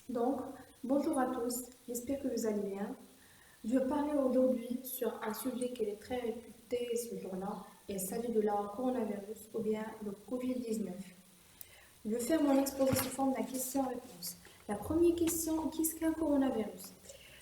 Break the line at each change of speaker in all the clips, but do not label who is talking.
Donc, bonjour à tous, j'espère que vous allez bien. Je vais parler aujourd'hui sur un sujet qui est très réputé ce jour-là, et il s'agit de la coronavirus ou bien le Covid-19. Je vais faire mon exposé sous forme d'un question-réponse. La première question, qu'est-ce qu'un coronavirus?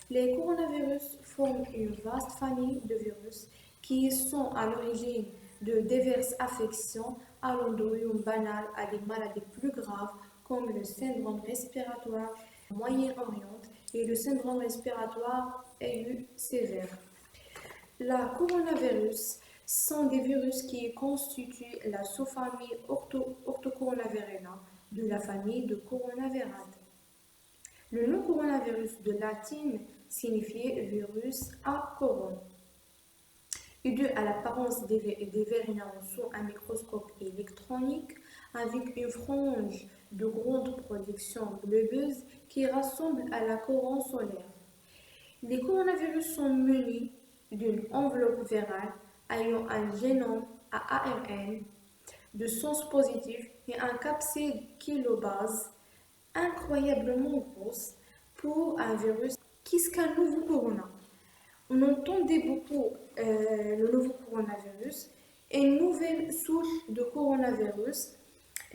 Les coronavirus forment une vaste famille de virus qui sont à l'origine de diverses affections allant de rhume banal à des maladies plus graves comme le syndrome respiratoire Moyen-Orient et le syndrome respiratoire aigu sévère. La coronavirus sont des virus qui constituent la sous-famille Orthocoronavirina de la famille de Coronaviridae. Le nom coronavirus de latin signifiait virus à couronne. Et dû à l'apparence des variants sous un microscope électronique avec une frange de grande projection globeuse qui ressemble à la couronne solaire. Les coronavirus sont munis d'une enveloppe virale ayant un génome à ARN de sens positif et un capsid kilobase incroyablement grosse pour un virus. Qu'est-ce qu'un nouveau corona? On entendait beaucoup le nouveau coronavirus et une nouvelle souche de coronavirus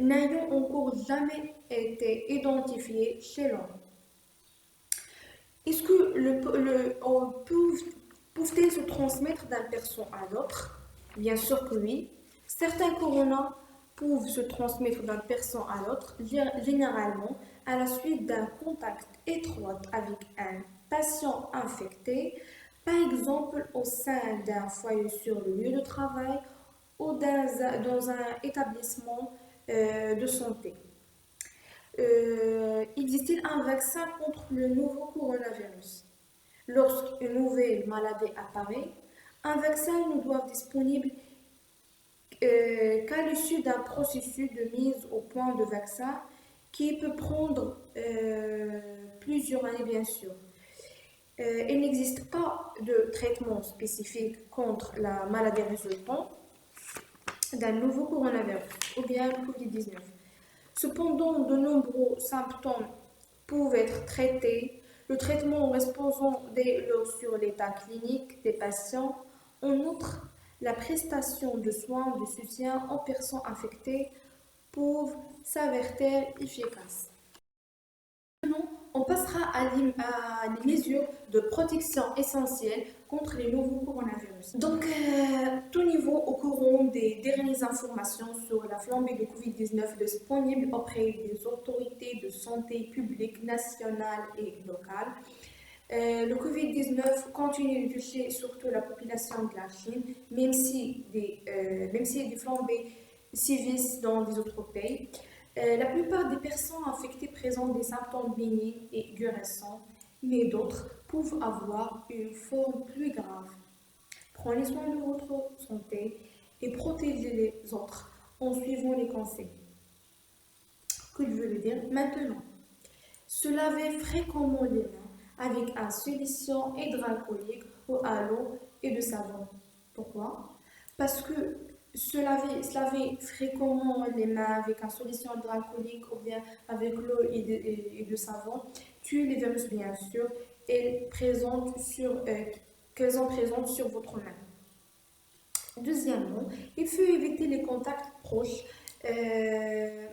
n'ayant encore jamais été identifiée chez l'homme. Est-ce que peuvent-ils se transmettre d'un personne à l'autre? Bien sûr que oui. Certains coronas peuvent se transmettre d'une personne à l'autre, généralement à la suite d'un contact étroit avec un patient infecté, par exemple au sein d'un foyer sur le lieu de travail ou dans un établissement de santé. Existe-t-il un vaccin contre le nouveau coronavirus? Lorsqu'une nouvelle maladie apparaît, un vaccin ne doit être disponible qu'à l'issue d'un processus de mise au point de vaccin qui peut prendre plusieurs années, bien sûr. Il n'existe pas de traitement spécifique contre la maladie résultante d'un nouveau coronavirus ou bien le Covid-19. Cependant, de nombreux symptômes peuvent être traités. Le traitement reposant dès lors sur l'état clinique des patients. En outre, la prestation de soins de soutien aux personnes infectées peuvent s'avérer efficaces. Maintenant, on passera à les mesures de protection essentielles contre les nouveaux coronavirus. Donc, tout niveau au courant des dernières informations sur la flambée de Covid-19 disponibles auprès des autorités de santé publique nationales et locales. Le Covid-19 continue de toucher surtout la population de la Chine, même si des flambées sévissent dans les autres pays. La plupart des personnes infectées présentent des symptômes bénins et guérissants, mais d'autres peuvent avoir une forme plus grave. Prenez soin de votre santé et protégez les autres en suivant les conseils. Que je veux dire maintenant? Se laver fréquemment les mains avec une solution hydroalcoolique ou à l'eau et de savon. Pourquoi? Parce que se laver fréquemment les mains avec une solution hydroalcoolique ou bien avec l'eau et de savon tue les virus, bien sûr, et qu'elles sont présentes sur votre main. Deuxièmement, il faut éviter les contacts proches,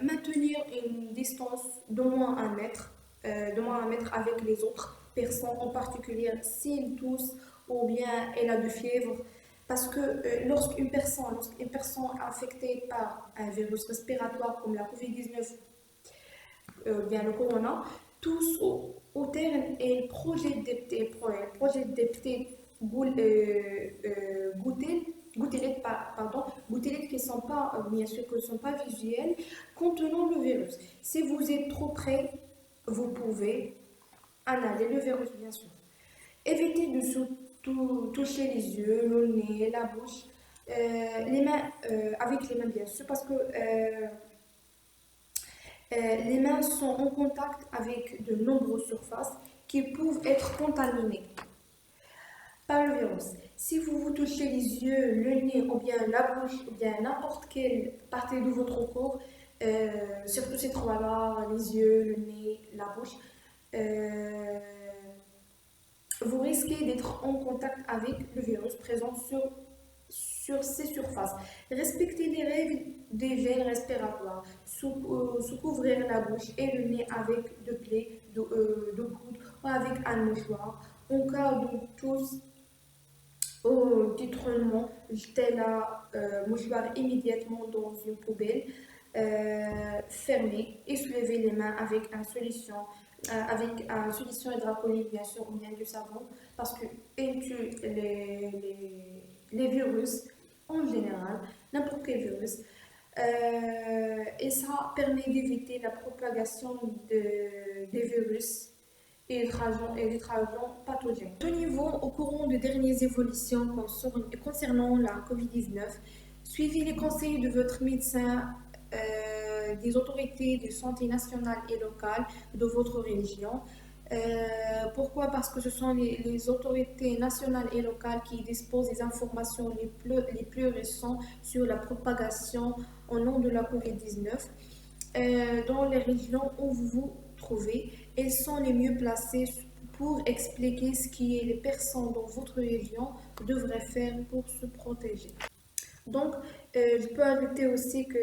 maintenir une distance d'au moins un mètre avec les autres personnes, en particulier s'ils toussent ou bien elle a de fièvre. Parce que lorsqu'une personne infectée par un virus respiratoire comme la COVID-19, bien le corona, tousse au terme et projette des petites gouttelettes qui sont pas, bien sûr, que ne sont pas visuelles, contenant le virus. Si vous êtes trop près, vous pouvez inhaler le virus, bien sûr. Évitez de toucher les yeux, le nez, la bouche, les mains, avec les mains, bien sûr, parce que les mains sont en contact avec de nombreuses surfaces qui peuvent être contaminées par le virus. Si vous vous touchez les yeux, le nez ou bien la bouche ou bien n'importe quelle partie de votre corps, surtout ces trois-là, les yeux, le nez, la bouche, euh, vous risquez d'être en contact avec le virus présent sur ces surfaces. Respectez les règles d'hygiène respiratoire. Se couvrir la bouche et le nez avec de plaies de coude ou avec un mouchoir. En cas de tousse ou d'étranglement, jetez la mouchoir immédiatement dans une poubelle fermée et soulevez les mains avec une solution hydroalcoolique, bien sûr, ou bien du savon, parce qu'elle tue les virus en général, n'importe quel virus. Et ça permet d'éviter la propagation des virus et des trajets pathogènes. Au niveau, au courant des dernières évolutions concernant la COVID-19, suivez les conseils de votre médecin, des autorités de santé nationales et locales de votre région. Pourquoi? Parce que ce sont les autorités nationales et locales qui disposent des informations les plus récentes sur la propagation au nom de la COVID-19. Dans les régions où vous vous trouvez, elles sont les mieux placées pour expliquer ce que les personnes dans votre région devraient faire pour se protéger. Donc, je peux ajouter aussi que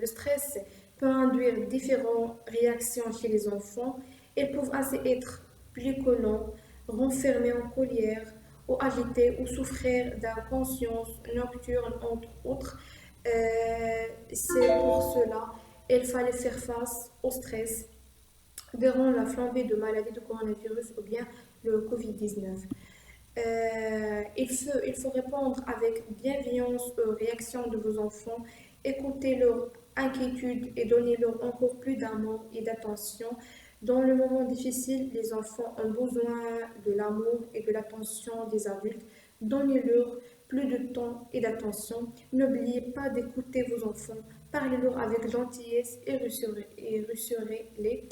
le stress peut induire différentes réactions chez les enfants. Elles peuvent ainsi être bricolants, renfermés en colère, ou agités, ou souffrir d'inconscience nocturne, entre autres. C'est pour cela qu'il fallait faire face au stress durant la flambée de maladies de coronavirus ou bien le COVID-19. Il faut répondre avec bienveillance aux réactions de vos enfants, écouter leurs inquiétudes et donner leur encore plus d'amour et d'attention. Dans le moment difficile, les enfants ont besoin de l'amour et de l'attention des adultes. Donnez-leur plus de temps et d'attention. N'oubliez pas d'écouter vos enfants. Parlez-leur avec gentillesse et rassurez-les.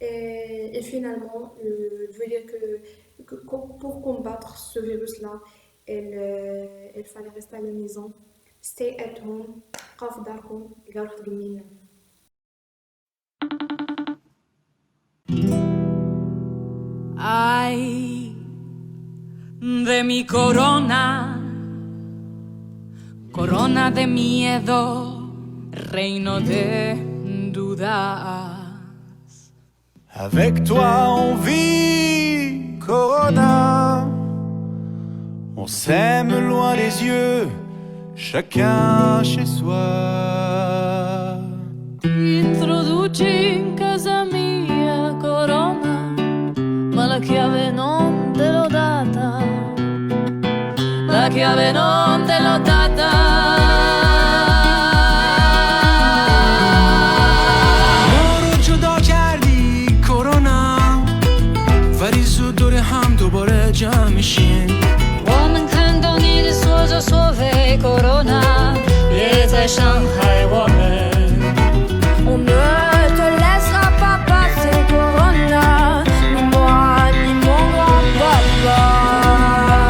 Et finalement, je veux dire que pour combattre ce virus-là, il fallait rester à la maison. Stay at home. قف داركم قالوا تقمينا.
Ay, de mi corona, corona de miedo, reino de dudas.
Avec toi on vit, Corona. On s'aime loin des yeux, chacun chez soi.
Introduci in casa mia, corona, ma la chiave non te l'ho data. La chiave non te l'ho data.
جمع میشیم
我们看到你的所作所为 Corona 也在伤害我们
On ne te laissera pas passer Corona Ni moi, ni mon grand-papa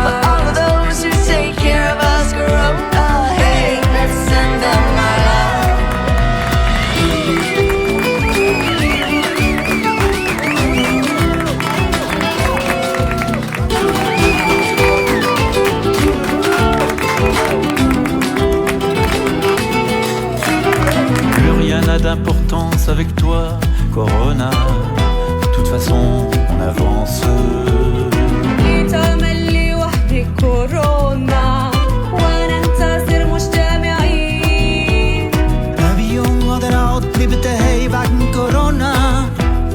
For all of those who take care of us Corona Hey, let's send them my love
N'a d'importance avec toi, Corona. De toute façon, on avance.
تملي وحدي كورونا وننتصر مجتمعين
Avion غادر لبته هي بعد من كورونا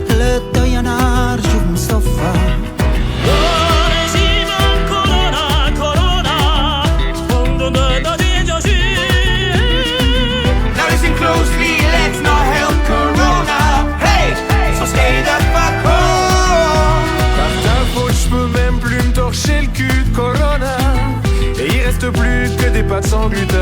للطيران شوف مصطفى
Closely, let's not help Corona. Hey, so stay the fuck home. Par ta faute, je peux même plus me torcher le cul de Corona. Et il reste plus que des pâtes sans gluten.